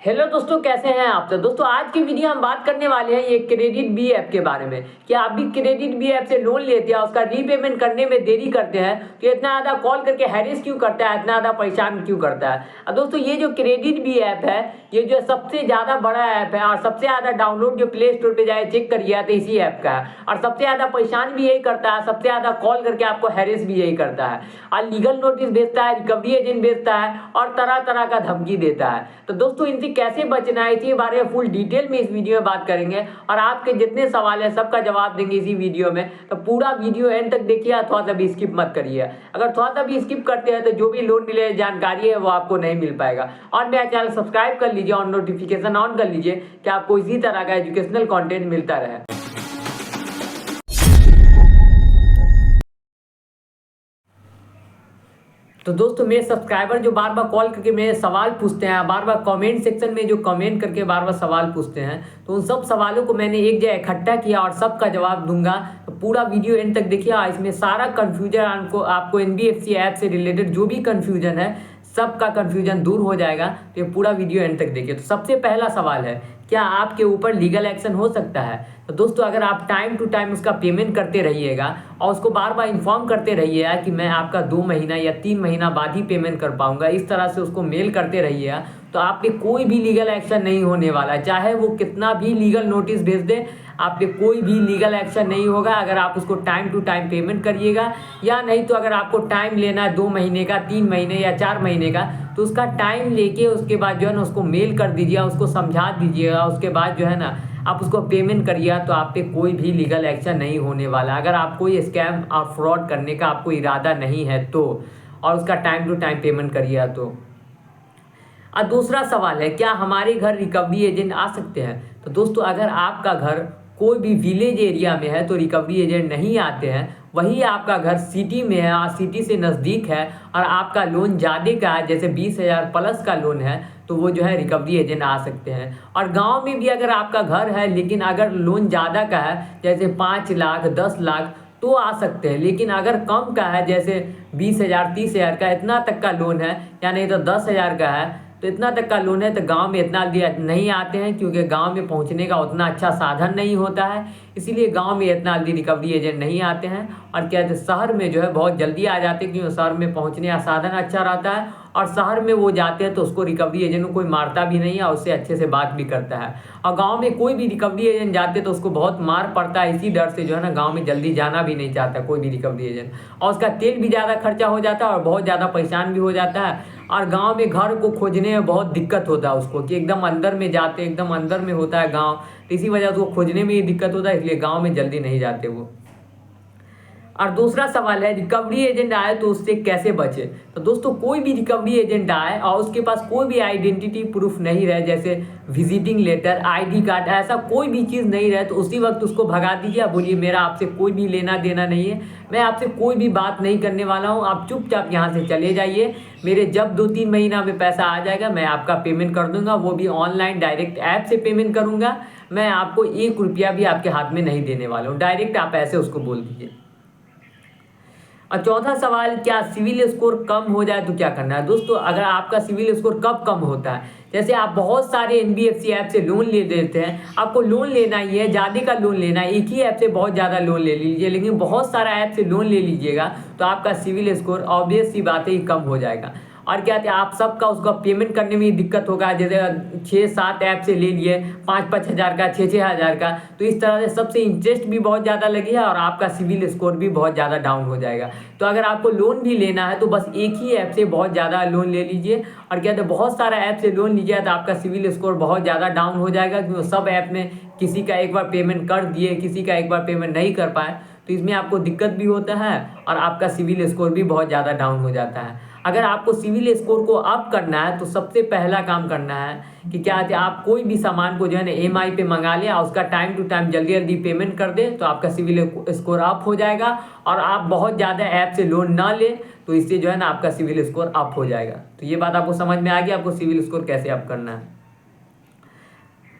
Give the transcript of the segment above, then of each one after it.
Hello दोस्तों, कैसे हैं आप सब। दोस्तों आज की वीडियो हम बात करने वाले हैं ये क्रेडिट बी ऐप के बारे में कि आप भी क्रेडिट बी ऐप से लोन लेते हैं, उसका रीपेमेंट करने में देरी करते हैं तो इतना ज़्यादा कॉल करके हैरेस क्यों करता है, इतना ज़्यादा परेशान क्यों करता है। अब दोस्तों ये जो क्रेडिट बी ऐप है ये जो सबसे ज़्यादा बड़ा ऐप है और सबसे ज़्यादा डाउनलोड जो प्ले स्टोर पर जाए चेक करिए तो इसी ऐप का है और सबसे ज़्यादा परेशान भी यही करता है, सबसे ज़्यादा कॉल करके आपको हैरेस भी यही करता है और लीगल नोटिस भेजता है, रिकवरी एजेंट भेजता है और तरह तरह का धमकी देता है। तो दोस्तों इनसे कैसे बचना है इसी बारे में फुल डिटेल में इस वीडियो में बात करेंगे और आपके जितने सवाल हैं सबका जवाब देंगे इसी वीडियो में। तो पूरा वीडियो एंड तक देखिए, थोड़ा सा भी स्किप मत करिए। अगर थोड़ा सा भी स्किप करते हैं तो जो भी लोन रिलेटेड जानकारी है वो आपको नहीं मिल पाएगा। और मेरा चैनल सब्सक्राइब कर लीजिए और नोटिफिकेशन ऑन कर लीजिए कि आपको इसी तरह का एजुकेशनल कंटेंट मिलता रहे। तो दोस्तों मेरे सब्सक्राइबर जो बार बार कॉल करके मेरे सवाल पूछते हैं, बार बार कमेंट सेक्शन में जो कमेंट करके बार बार सवाल पूछते हैं, तो उन सब सवालों को मैंने एक जगह इकट्ठा किया और सबका जवाब दूंगा। तो पूरा वीडियो एंड तक देखिए, इसमें सारा कन्फ्यूजन आपको एनबीएफसी ऐप से रिलेटेड जो भी कन्फ्यूजन है सबका कन्फ्यूजन दूर हो जाएगा। तो ये पूरा वीडियो एंड तक देखिए। तो सबसे पहला सवाल है, क्या आपके ऊपर लीगल एक्शन हो सकता है। तो दोस्तों अगर आप टाइम टू टाइम उसका पेमेंट करते रहिएगा और उसको बार बार इन्फॉर्म करते रहिएगा कि मैं आपका 2 महीना या 3 महीना बाद ही पेमेंट कर पाऊंगा, इस तरह से उसको मेल करते रहिएगा, तो आप पे कोई भी लीगल एक्शन नहीं होने वाला। चाहे वो कितना भी लीगल नोटिस भेज दे, आप पे कोई भी लीगल एक्शन नहीं होगा अगर आप उसको टाइम टू टाइम पेमेंट करिएगा। या नहीं तो अगर आपको टाइम लेना है 2 महीने का, 3 महीने या 4 महीने का, तो उसका टाइम लेके उसके बाद जो है ना उसको मेल कर दीजिएगा, उसको समझा दीजिएगा, उसके बाद जो है ना आप उसको पेमेंट करिएगा, तो आप पे कोई भी लीगल एक्शन नहीं होने वाला अगर आप कोई स्कैम और फ्रॉड करने का आपको इरादा नहीं है तो, और उसका टाइम टू टाइम पेमेंट करिएगा तो। और दूसरा सवाल है, क्या हमारे घर रिकवरी एजेंट आ सकते हैं। तो दोस्तों अगर आपका घर कोई भी विलेज एरिया में है तो रिकवरी एजेंट नहीं आते हैं। वही आपका घर सिटी में है और सिटी से नज़दीक है और आपका लोन ज़्यादा का है, जैसे 20,000 प्लस का लोन है, तो वो जो है रिकवरी एजेंट आ सकते हैं। और गांव में भी अगर आपका घर है लेकिन अगर लोन ज़्यादा का है, जैसे 5 लाख 10 लाख, तो आ सकते हैं। लेकिन अगर कम का है, जैसे 20,000 30,000 का, इतना तक का लोन है, या नहीं तो 10,000 का है, तो इतना तक का लोन है, तो गांव में इतना नहीं आते हैं क्योंकि गांव में पहुंचने का उतना अच्छा साधन नहीं होता है, इसीलिए गांव में इतना जल्दी रिकवरी एजेंट नहीं आते हैं। और क्या कहते शहर में जो है बहुत जल्दी आ जाते हैं क्योंकि शहर में पहुंचने का साधन अच्छा रहता है और शहर में वो जाते हैं तो उसको रिकवरी एजेंट को कोई मारता भी नहीं है और उससे अच्छे से बात भी करता है। और गाँव में कोई भी रिकवरी एजेंट जाते तो उसको बहुत मार पड़ता है, इसी डर से जो है ना गाँव में जल्दी जाना भी नहीं चाहता कोई भी रिकवरी एजेंट, और उसका तेल भी ज़्यादा खर्चा हो जाता है और बहुत ज़्यादा परेशान भी हो जाता है। और गांव में घर को खोजने में बहुत दिक्कत होता है उसको, कि एकदम अंदर में जाते, एकदम अंदर में होता है गांव, तो इसी वजह से उसको खोजने में ही दिक्कत होता है, इसलिए गांव में जल्दी नहीं जाते वो। और दूसरा सवाल है, रिकवरी एजेंट आए तो उससे कैसे बचे। तो दोस्तों कोई भी रिकवरी एजेंट आए और उसके पास कोई भी आइडेंटिटी प्रूफ नहीं रहे, जैसे विजिटिंग लेटर, आईडी कार्ड, ऐसा कोई भी चीज़ नहीं रहे, तो उसी वक्त उसको भगा दीजिए। आप बोलिए मेरा आपसे कोई भी लेना देना नहीं है, मैं आपसे कोई भी बात नहीं करने वाला हूँ, आप चुपचाप यहाँ से चले जाइए। मेरे जब 2-3 महीना में पैसा आ जाएगा मैं आपका पेमेंट कर दूंगा, वो भी ऑनलाइन डायरेक्ट ऐप से पेमेंट करूँगा। मैं आपको 1 रुपया भी आपके हाथ में नहीं देने वाला हूँ, डायरेक्ट आप ऐसे उसको बोल दीजिए। और चौथा सवाल, क्या सिविल स्कोर कम हो जाए तो क्या करना है। दोस्तों अगर आपका सिविल स्कोर कब कम होता है, जैसे आप बहुत सारे एनबीएफसी ऐप से लोन ले लेते हैं, आपको लोन लेना ही है, ज़्यादा का लोन लेना है, एक ही ऐप से बहुत ज़्यादा लोन ले लीजिए, लेकिन बहुत सारा ऐप से लोन ले लीजिएगा तो आपका सिविल स्कोर ऑब्वियस सी बात है ही कम हो जाएगा। और क्या कहते हैं आप सबका उसका पेमेंट करने में दिक्कत होगा, जैसे 6-7 ऐप से ले लिए 5-5 हज़ार का, 6-6 हज़ार का, तो इस तरह से सबसे इंटरेस्ट भी बहुत ज़्यादा लगेगा और आपका सिविल स्कोर भी बहुत ज़्यादा डाउन हो जाएगा। तो अगर आपको लोन भी लेना है तो बस एक ही ऐप से बहुत ज़्यादा लोन ले लीजिए, और क्या कहते हैं बहुत सारा ऐप से लोन लीजिए तो आपका सिविल स्कोर बहुत ज़्यादा डाउन हो जाएगा, क्योंकि सब ऐप में किसी का एक बार पेमेंट कर दिए, किसी का एक बार पेमेंट नहीं कर पाए, तो इसमें आपको दिक्कत भी होता है और आपका सिविल स्कोर भी बहुत ज़्यादा डाउन हो जाता है। अगर आपको सिविल स्कोर को अप करना है तो सबसे पहला काम करना है कि क्या है, आप कोई भी सामान को जो है ना ईएमआई पे मंगा लें और उसका टाइम टू टाइम जल्दी जल्दी पेमेंट कर दें, तो आपका सिविल स्कोर अप हो जाएगा। और आप बहुत ज़्यादा ऐप से लोन ना लें, तो इससे जो है ना आपका सिविल स्कोर अप हो जाएगा। तो ये बात आपको समझ में आ गई, आपको सिविल स्कोर कैसे अप करना है।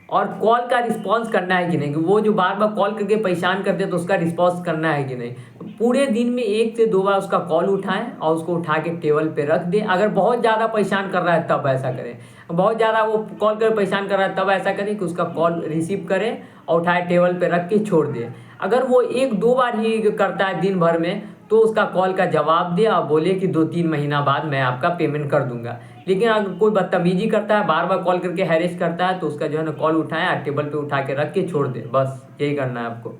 और कॉल का रिस्पांस करना है कि नहीं, कि वो जो बार बार कॉल करके परेशान करते हैं तो उसका रिस्पांस करना है कि नहीं। तो पूरे दिन में 1 से 2 बार उसका कॉल उठाएं और उसको उठा के टेबल पे रख दें। अगर बहुत ज़्यादा परेशान कर रहा है तब ऐसा करें, बहुत ज़्यादा वो कॉल कर परेशान कर रहा है, तब ऐसा करें कि उसका कॉल रिसीव करें और उठाए टेबल पे रख के छोड़ दें। अगर वो 1-2 बार ही करता है दिन भर में, तो उसका कॉल का जवाब दे और बोले कि 2-3 महीना बाद मैं आपका पेमेंट कर दूंगा। लेकिन अगर कोई बदतमीजी करता है, बार बार कॉल करके हैरेस करता है, तो उसका जो है ना कॉल उठाएं, टेबल पे उठा के रख के छोड़ दे, बस यही करना है आपको।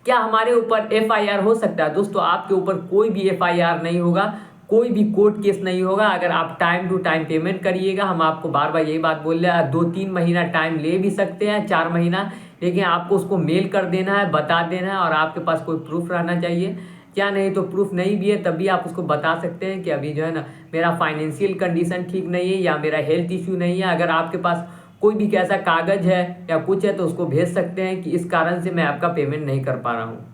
क्या हमारे ऊपर FIR हो सकता है? दोस्तों आपके ऊपर कोई भी FIR नहीं होगा, कोई भी कोर्ट केस नहीं होगा अगर आप टाइम टू टाइम पेमेंट करिएगा। हम आपको बार बार यही बात बोल रहे हैं, 2-3 महीना टाइम ले भी सकते हैं, 4 महीना, लेकिन आपको उसको मेल कर देना है, बता देना है और आपके पास कोई प्रूफ रहना चाहिए। क्या नहीं तो प्रूफ नहीं भी है तब भी आप उसको बता सकते हैं कि अभी जो है ना मेरा फाइनेंशियल कंडीशन ठीक नहीं है या मेरा हेल्थ इश्यू नहीं है। अगर आपके पास कोई भी कैसा कागज़ है या कुछ है तो उसको भेज सकते हैं कि इस कारण से मैं आपका पेमेंट नहीं कर पा रहा हूँ।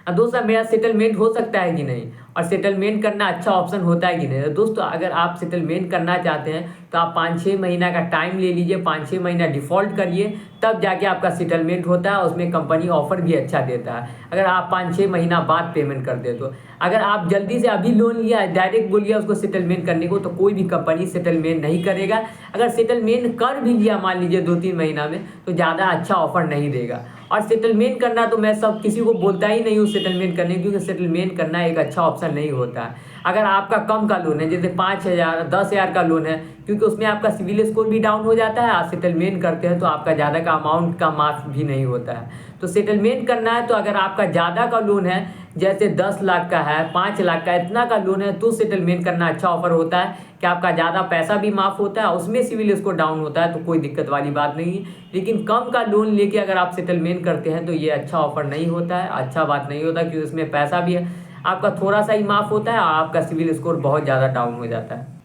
अब दोस्तों मेरा सेटलमेंट हो सकता है कि नहीं, और सेटलमेंट करना अच्छा ऑप्शन होता है कि नहीं। तो दोस्तों अगर आप सेटलमेंट करना चाहते हैं तो आप 5-6 महीना का टाइम ले लीजिए, 5-6 महीना डिफ़ॉल्ट करिए, तब जाके आपका सेटलमेंट होता है। उसमें कंपनी ऑफर भी अच्छा देता है अगर आप 5-6 महीना बाद पेमेंट कर दे तो। अगर आप जल्दी से अभी लोन लिया, डायरेक्ट बोलिए उसको सेटलमेंट करने को, तो कोई भी कंपनी सेटलमेंट नहीं करेगा। अगर सेटलमेंट कर भी लिया मान लीजिए 2-3 महीना में, तो ज़्यादा अच्छा ऑफर नहीं देगा। और सेटलमेंट करना तो मैं सब किसी को बोलता ही नहीं हूँ सेटलमेंट करने, क्योंकि सेटलमेंट करना एक अच्छा ऑप्शन नहीं होता है। अगर आपका कम का लोन है, जैसे 5,000 10,000 का लोन है, क्योंकि उसमें आपका सिविल स्कोर भी डाउन हो जाता है, आप सेटलमेंट करते हैं तो आपका ज़्यादा का अमाउंट का माफ भी नहीं होता है। तो सेटलमेंट करना है तो अगर आपका ज़्यादा का लोन है, जैसे 10 लाख का है, 5 लाख का, इतना का लोन है, तो सेटलमेंट करना अच्छा ऑफर होता है कि आपका ज़्यादा पैसा भी माफ़ होता है, उसमें सिविल स्कोर डाउन होता है, तो कोई दिक्कत वाली बात नहीं है। लेकिन कम का लोन लेके अगर आप सेटलमेंट करते हैं तो ये अच्छा ऑफर नहीं होता है, अच्छा बात नहीं होता, क्योंकि उसमें पैसा भी है आपका थोड़ा सा ही माफ़ होता है और आपका सिविल स्कोर बहुत ज़्यादा डाउन हो जाता है।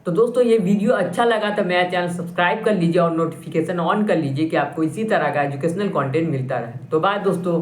तो दोस्तों ये वीडियो अच्छा लगा तो मेरा चैनल सब्सक्राइब कर लीजिए और नोटिफिकेशन ऑन कर लीजिए कि आपको इसी तरह का एजुकेशनल कंटेंट मिलता रहे। तो बाय दोस्तों।